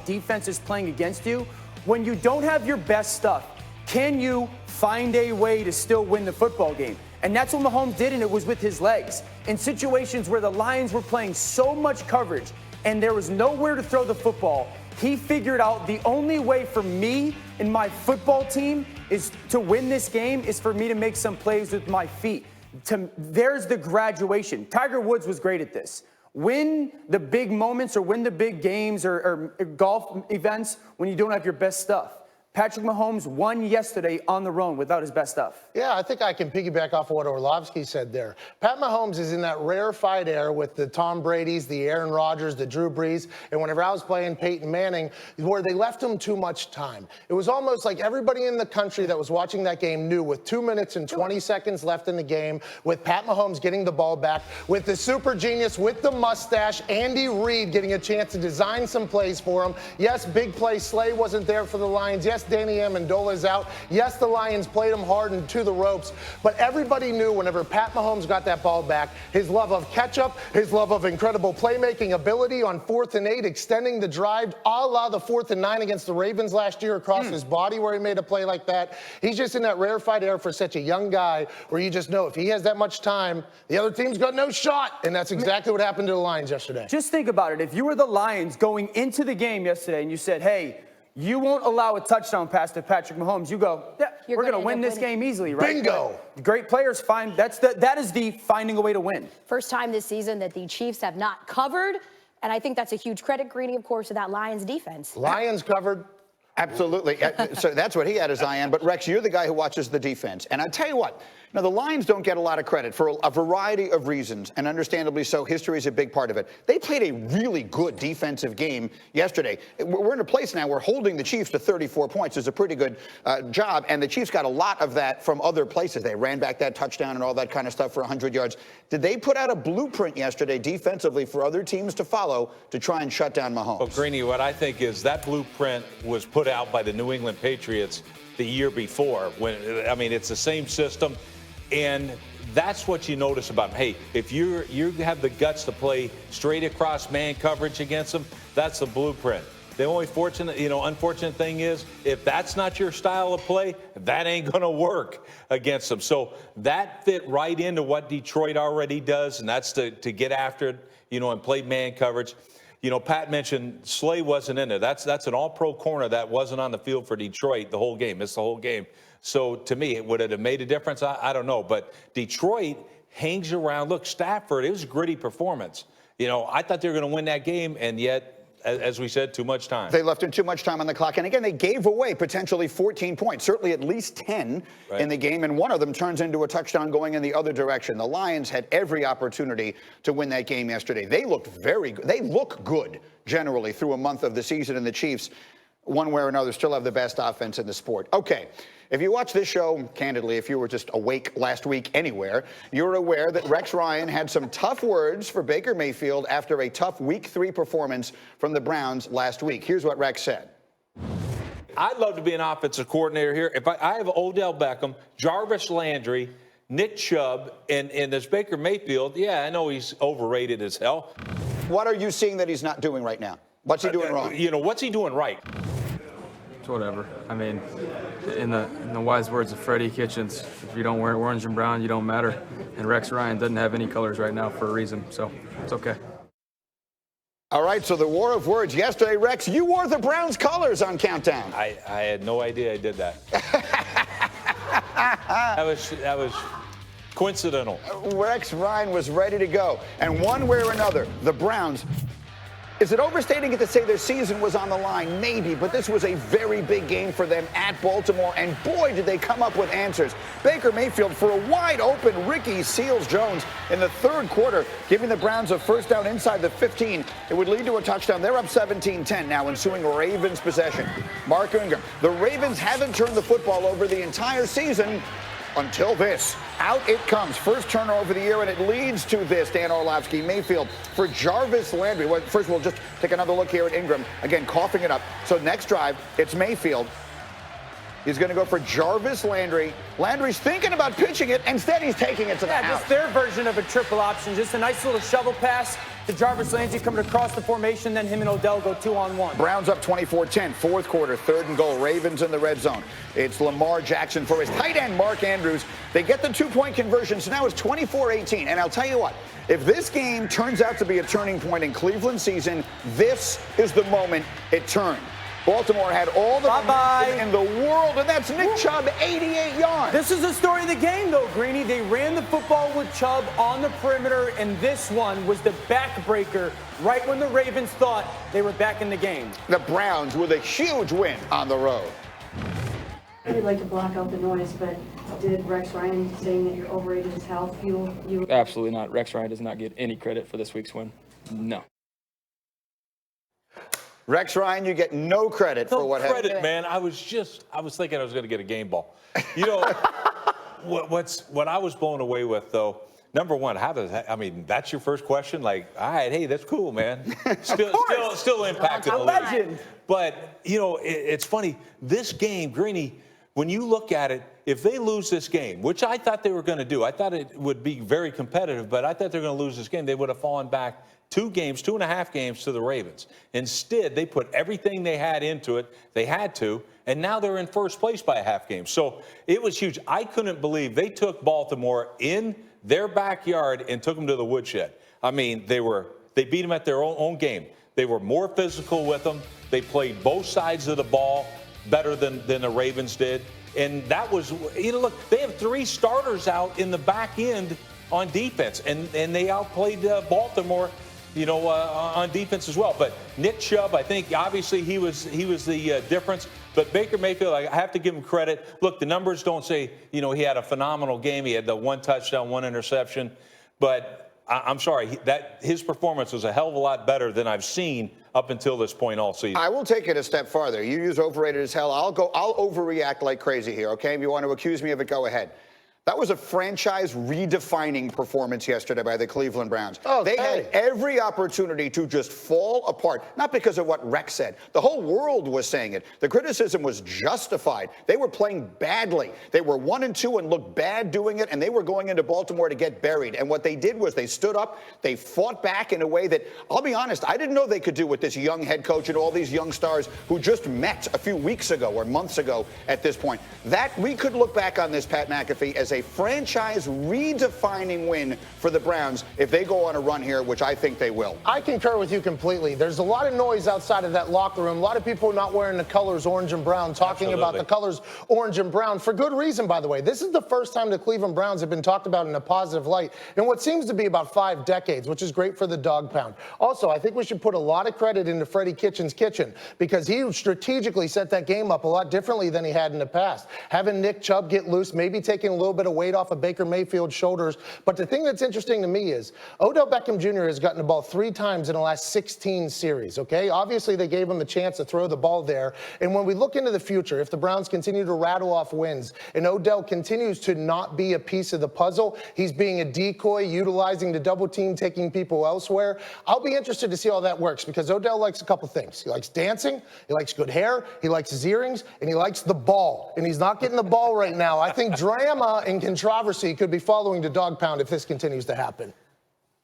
defense is playing against you. When you don't have your best stuff, can you find a way to still win the football game? And that's what Mahomes did, and it was with his legs. In situations where the Lions were playing so much coverage and there was nowhere to throw the football, he figured out the only way for me and my football team is to win this game is for me to make some plays with my feet. There's the graduation. Tiger Woods was great at this. Win the big moments or win the big games or golf events when you don't have your best stuff. Patrick Mahomes won yesterday on the road without his best stuff. Yeah, I think I can piggyback off of what Orlovsky said there. Pat Mahomes is in that rarefied air with the Tom Brady's, the Aaron Rodgers, the Drew Brees, and whenever I was playing Peyton Manning, where they left him too much time. It was almost like everybody in the country that was watching that game knew with 2 minutes and 20 seconds left in the game, with Pat Mahomes getting the ball back, with the super genius with the mustache, Andy Reid getting a chance to design some plays for him. Yes, big play Slay wasn't there for the Lions. Yes, Danny Amendola's out. Yes, the Lions played him hard and to the ropes, but everybody knew whenever Pat Mahomes got that ball back, his love of catch-up, his love of incredible playmaking ability on 4th and 8, extending the drive, a la the 4th and 9 against the Ravens last year across his body where he made a play like that. He's just in that rarefied air for such a young guy where you just know if he has that much time, the other team's got no shot, and that's exactly what happened to the Lions yesterday. Just think about it. If you were the Lions going into the game yesterday and you said, hey, you won't allow a touchdown pass to Patrick Mahomes. You go, yeah, we're going to win this game easily, right? Bingo. Great players find that is the finding a way to win. First time this season that the Chiefs have not covered, and I think that's a huge credit, Greeny, of course, to that Lions defense. Lions covered. Absolutely. So that's what he had as Zion. But, Rex, you're the guy who watches the defense. And I tell you what, now, the Lions don't get a lot of credit for a variety of reasons, and understandably so. History is a big part of it. They played a really good defensive game yesterday. We're in a place now where holding the Chiefs to 34 points is a pretty good job, and the Chiefs got a lot of that from other places. They ran back that touchdown and all that kind of stuff for 100 yards. Did they put out a blueprint yesterday defensively for other teams to follow to try and shut down Mahomes? Well, Greeny, what I think is that blueprint was put out by the New England Patriots the year before. It's the same system. And that's what you notice about him. Hey, if you have the guts to play straight across man coverage against them, that's the blueprint. The only unfortunate thing is if that's not your style of play, that ain't going to work against them. So that fit right into what Detroit already does, and that's to get after it, and play man coverage. Pat mentioned Slay wasn't in there. That's an all-pro corner that wasn't on the field for Detroit the whole game. Missed the whole game. So, to me, would it have made a difference? I don't know. But Detroit hangs around. Look, Stafford, it was a gritty performance. I thought they were going to win that game, and yet, as we said, too much time. They left in too much time on the clock. And, again, they gave away potentially 14 points, certainly at least 10 in the game, and one of them turns into a touchdown going in the other direction. The Lions had every opportunity to win that game yesterday. They looked very good. They look good, generally, through a month of the season, and the Chiefs, one way or another, still have the best offense in the sport. Okay. If you watch this show, candidly, if you were just awake last week anywhere, you're aware that Rex Ryan had some tough words for Baker Mayfield after a tough Week 3 performance from the Browns last week. Here's what Rex said. I'd love to be an offensive coordinator here. If I have Odell Beckham, Jarvis Landry, Nick Chubb, and this Baker Mayfield, yeah, I know he's overrated as hell. What are you seeing that he's not doing right now? What's he doing wrong? What's he doing right? Whatever. I mean, in the wise words of Freddie Kitchens, if you don't wear orange and brown, you don't matter. And Rex Ryan doesn't have any colors right now for a reason, so it's okay. All right, so the war of words. Yesterday, Rex, you wore the Browns colors on Countdown. I had no idea I did that. that was coincidental. Rex Ryan was ready to go. And one way or another, the Browns, is it overstating it to say their season was on the line? Maybe, but this was a very big game for them at Baltimore, and boy, did they come up with answers. Baker Mayfield for a wide-open Ricky Seals-Jones in the third quarter, giving the Browns a first down inside the 15. It would lead to a touchdown. They're up 17-10 now, ensuing Ravens possession. Mark Ingram. The Ravens haven't turned the football over the entire season until this. Out it comes. First turnover of the year, and it leads to this. Dan Orlovsky, Mayfield for Jarvis Landry. Well, first, we'll just take another look here at Ingram. Again, coughing it up. So next drive, it's Mayfield. He's going to go for Jarvis Landry. Landry's thinking about pitching it. Instead, he's taking it to the house. Just their version of a triple option. Just a nice little shovel pass. to Jarvis Landry coming across the formation, then him and Odell go 2-on-1. Browns up 24-10, fourth quarter, 3rd and goal. Ravens in the red zone. It's Lamar Jackson for his tight end, Mark Andrews. They get the 2-point conversion, so now it's 24-18. And I'll tell you what, if this game turns out to be a turning point in Cleveland's season, this is the moment it turned. Baltimore had all the momentum in the world, and that's Nick Chubb, 88 yards. This is the story of the game, though, Greeny. They ran the football with Chubb on the perimeter, and this one was the backbreaker right when the Ravens thought they were back in the game. The Browns with a huge win on the road. I'd like to block out the noise, but did Rex Ryan saying that you're overrated his health fuel you? Absolutely not. Rex Ryan does not get any credit for this week's win. No. Rex Ryan, you get no credit for what happened. No credit, man. I was thinking I was going to get a game ball. You know, what I was blown away with, though, number one, that's your first question? Like, all right, hey, that's cool, man. Still impacting the league. But, you know, it's funny. This game, Greeny, when you look at it, if they lose this game, which I thought they were going to do, I thought it would be very competitive, but I thought they were going to lose this game, they would have fallen back 2.5 games to the Ravens. Instead, they put everything they had into it. They had to, and now they're in first place by a half game. So it was huge. I couldn't believe they took Baltimore in their backyard and took them to the woodshed. I mean, they beat them at their own game. They were more physical with them. They played both sides of the ball better than the Ravens did. And that was, you know, look, they have 3 starters out in the back end on defense, and they outplayed Baltimore, you know, on defense as well. But Nick Chubb, I think, obviously he was the difference. But Baker Mayfield, I have to give him credit. Look, the numbers don't say, you know, he had a phenomenal game. He had the 1 touchdown, 1 interception. But I'm sorry, that his performance was a hell of a lot better than I've seen up until this point all season. I will take it a step farther. You use overrated as hell. I'll overreact like crazy here, okay? If you want to accuse me of it, go ahead. That was a franchise redefining performance yesterday by the Cleveland Browns. They had every opportunity to just fall apart, not because of what Rex said. The whole world was saying it. The criticism was justified. They were playing badly. They were 1-2 and looked bad doing it, and they were going into Baltimore to get buried. And what they did was they stood up, they fought back in a way that, I'll be honest, I didn't know they could do with this young head coach and all these young stars who just met a few weeks ago or months ago at this point. That we could look back on this, Pat McAfee, as a franchise redefining win for the Browns if they go on a run here, which I think they will. I concur with you completely. There's a lot of noise outside of that locker room. A lot of people not wearing the colors orange and brown, talking about the colors orange and brown for good reason, by the way. This is the first time the Cleveland Browns have been talked about in a positive light in what seems to be about 5 decades, which is great for the dog pound. Also, I think we should put a lot of credit into Freddie Kitchens' kitchen because he strategically set that game up a lot differently than he had in the past. Having Nick Chubb get loose, maybe taking a little bit of weight off of Baker Mayfield's shoulders. But the thing that's interesting to me is Odell Beckham Jr. has gotten the ball 3 times in the last 16 series, okay? Obviously, they gave him the chance to throw the ball there. And when we look into the future, if the Browns continue to rattle off wins and Odell continues to not be a piece of the puzzle, he's being a decoy, utilizing the double team, taking people elsewhere, I'll be interested to see how that works because Odell likes a couple things. He likes dancing, he likes good hair, he likes his earrings, and he likes the ball. And he's not getting the ball right now. I think drama and controversy could be following the dog pound if this continues to happen.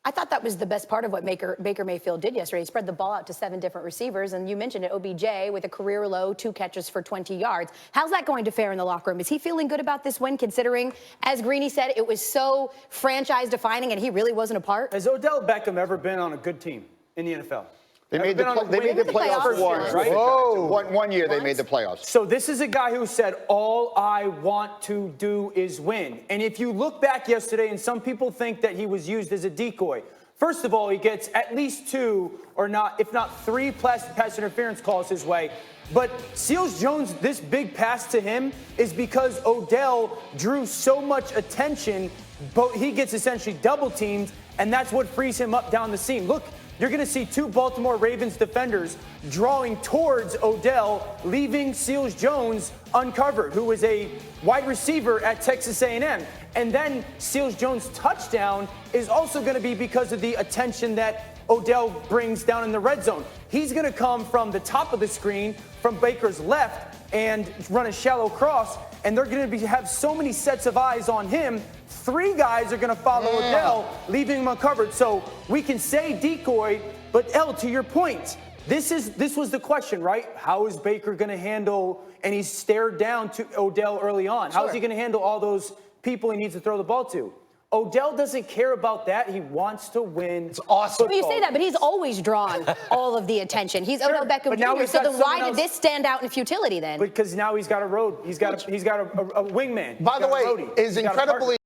I thought that was the best part of what Baker Mayfield did yesterday. He spread the ball out to 7 different receivers, and you mentioned it, OBJ with a career low 2 catches for 20 yards. How's that going to fare in the locker room? Is he feeling good about this win, considering, as Greeny said, it was so franchise-defining and he really wasn't a part? Has Odell Beckham ever been on a good team in the NFL? They made the playoffs once, right? Whoa. One year they made the playoffs. So this is a guy who said, all I want to do is win. And if you look back yesterday, and some people think that he was used as a decoy, first of all, he gets at least 2 or not, if not 3 pass interference calls his way. But Seals-Jones, this big pass to him is because Odell drew so much attention, but he gets essentially double teamed, and that's what frees him up down the seam. Look, you're going to see 2 Baltimore Ravens defenders drawing towards Odell, leaving Seals-Jones uncovered, who was a wide receiver at Texas A&M. And then Seals-Jones' touchdown is also going to be because of the attention that Odell brings down in the red zone. He's going to come from the top of the screen from Baker's left and run a shallow cross, and they're going to have so many sets of eyes on him. 3 guys are going to follow Odell, leaving him uncovered. So we can say decoy, but to your point, this was the question, right? How is Baker going to handle, and he stared down to Odell early on. How is he going to handle all those people he needs to throw the ball to? Odell doesn't care about that. He wants to win. It's awesome. Well, you say that, but he's always drawn all of the attention. He's Odell Beckham but now Jr. he's So got then why someone did this stand out in futility then? Because now he's got a road. He's got a wingman. By the way, is incredibly